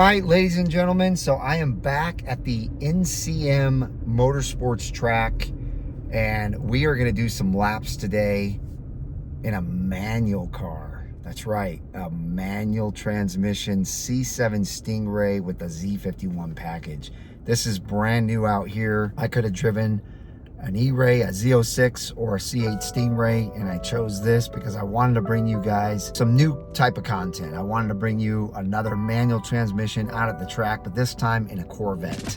All right, ladies and gentlemen, so I am back at the NCM Motorsports track, and we are going to do some laps today in a manual car. That's right, a manual transmission C7 Stingray with the Z51 package. This is brand new out here. I could have driven an E-Ray, a Z06, or a C8 Stingray, and I chose this because I wanted to bring you guys some new type of content. I wanted to bring you another manual transmission out at the track, but this time in a Corvette.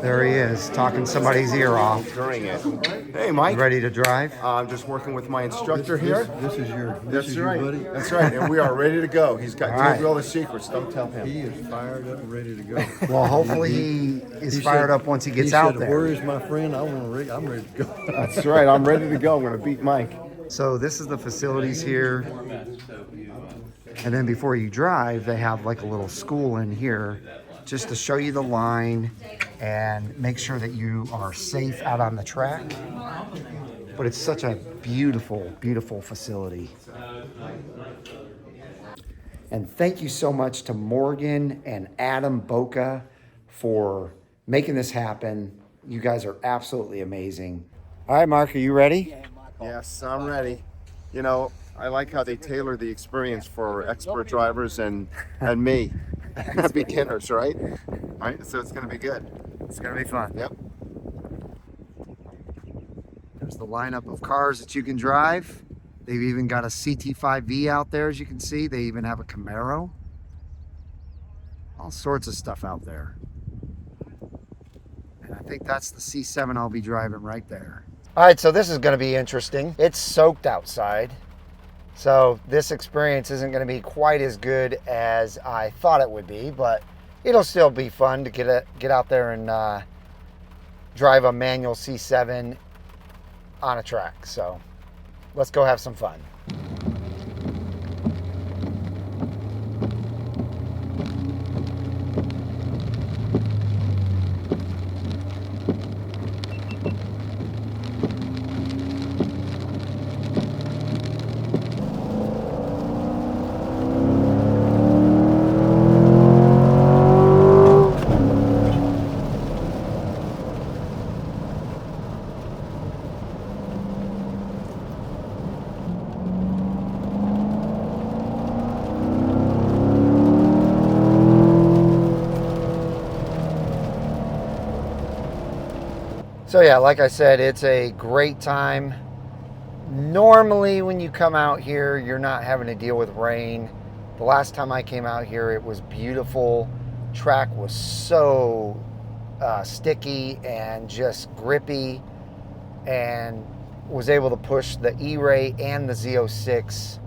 There he is, talking somebody's ear off. During it. Hey, Mike. Ready to drive? I'm just working with my instructor here. This is your buddy. That's right, and we are ready to go. He's got all the secrets. Don't tell him. He is fired up and ready to go. Well, hopefully he is fired up once he gets out there. Where is my friend? I'm ready to go. That's right. I'm ready to go. I'm going to beat Mike. So this is the facilities here. And then before you drive, they have like a little school in here just to show you the line and make sure that you are safe out on the track. But it's such a beautiful, beautiful facility. And thank you so much to Morgan and Adam Boca for making this happen. You guys are absolutely amazing. All right, Mark, are you ready? Yes, I'm ready. You know, I like how they tailor the experience for expert drivers and me, not beginners, right? All right, so it's going to be good. It's going to be fun. Yep. There's the lineup of cars that you can drive. They've even got a CT5V out there, as you can see. They even have a Camaro. All sorts of stuff out there. And I think that's the C7 I'll be driving right there. All right, so this is going to be interesting. It's soaked outside. So this experience isn't going to be quite as good as I thought it would be, but it'll still be fun to get out there and drive a manual C7 on a track. So let's go have some fun. So yeah, like I said, it's a great time. Normally when you come out here, you're not having to deal with rain. The last time I came out here, it was beautiful. Track was so sticky and just grippy, and was able to push the E-Ray and the Z06.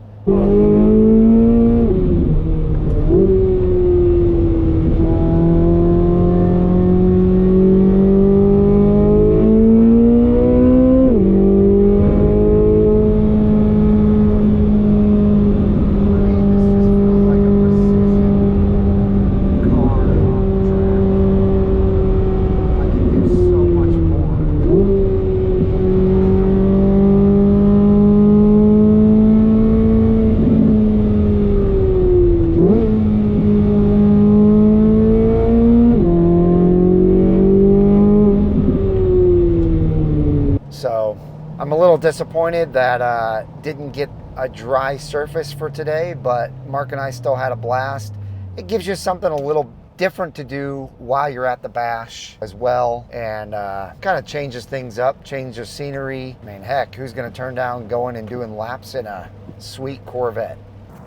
I'm a little disappointed that didn't get a dry surface for today, but Mark and I still had a blast. It gives you something a little different to do while you're at the bash as well, and kind of changes things up, changes scenery. I mean, heck, who's going to turn down going and doing laps in a sweet Corvette?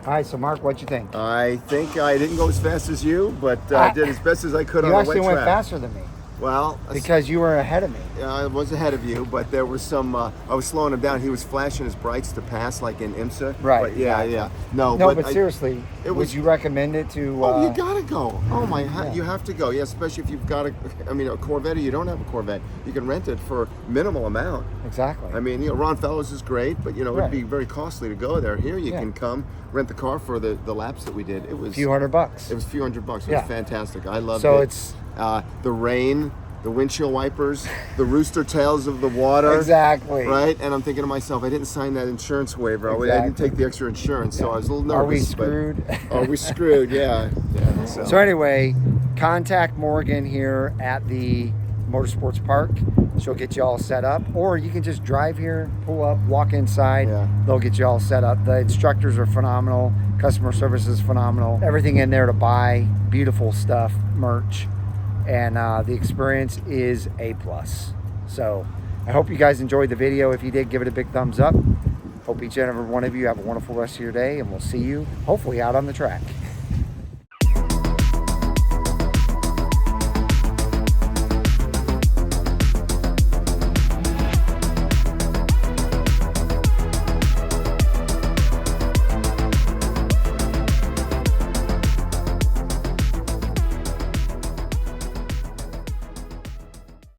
All right, so Mark, what'd you think? I think I didn't go as fast as you, but I did as best as I could on the wet track. You actually went faster than me. Well, because you were ahead of me. I was ahead of you, but there was some. I was slowing him down. He was flashing his brights to pass, like in IMSA. Right. But yeah, exactly. yeah. No, but seriously, would you recommend it to? Oh, you gotta go. Oh my, you have to go. Yeah, especially if you've got a Corvette. Or you don't have a Corvette. You can rent it for minimal amount. Exactly. I mean, Ron Fellows is great, but it'd be very costly to go there. Here, you can come rent the car for the laps that we did. It was a few $100. It was a few $100. It was fantastic. I loved it. So it's the rain. The windshield wipers, the rooster tails of the water. Exactly. Right? And I'm thinking to myself, I didn't sign that insurance waiver. Exactly. I didn't take the extra insurance, so I was a little nervous. Are we screwed? Are we screwed? Yeah. So anyway, contact Morgan here at the Motorsports Park. She'll get you all set up. Or you can just drive here, pull up, walk inside. Yeah. They'll get you all set up. The instructors are phenomenal. Customer service is phenomenal. Everything in there to buy. Beautiful stuff, merch. And the experience is A+. So I hope you guys enjoyed the video. If you did, give it a big thumbs up. Hope each and every one of you have a wonderful rest of your day, and we'll see you hopefully out on the track.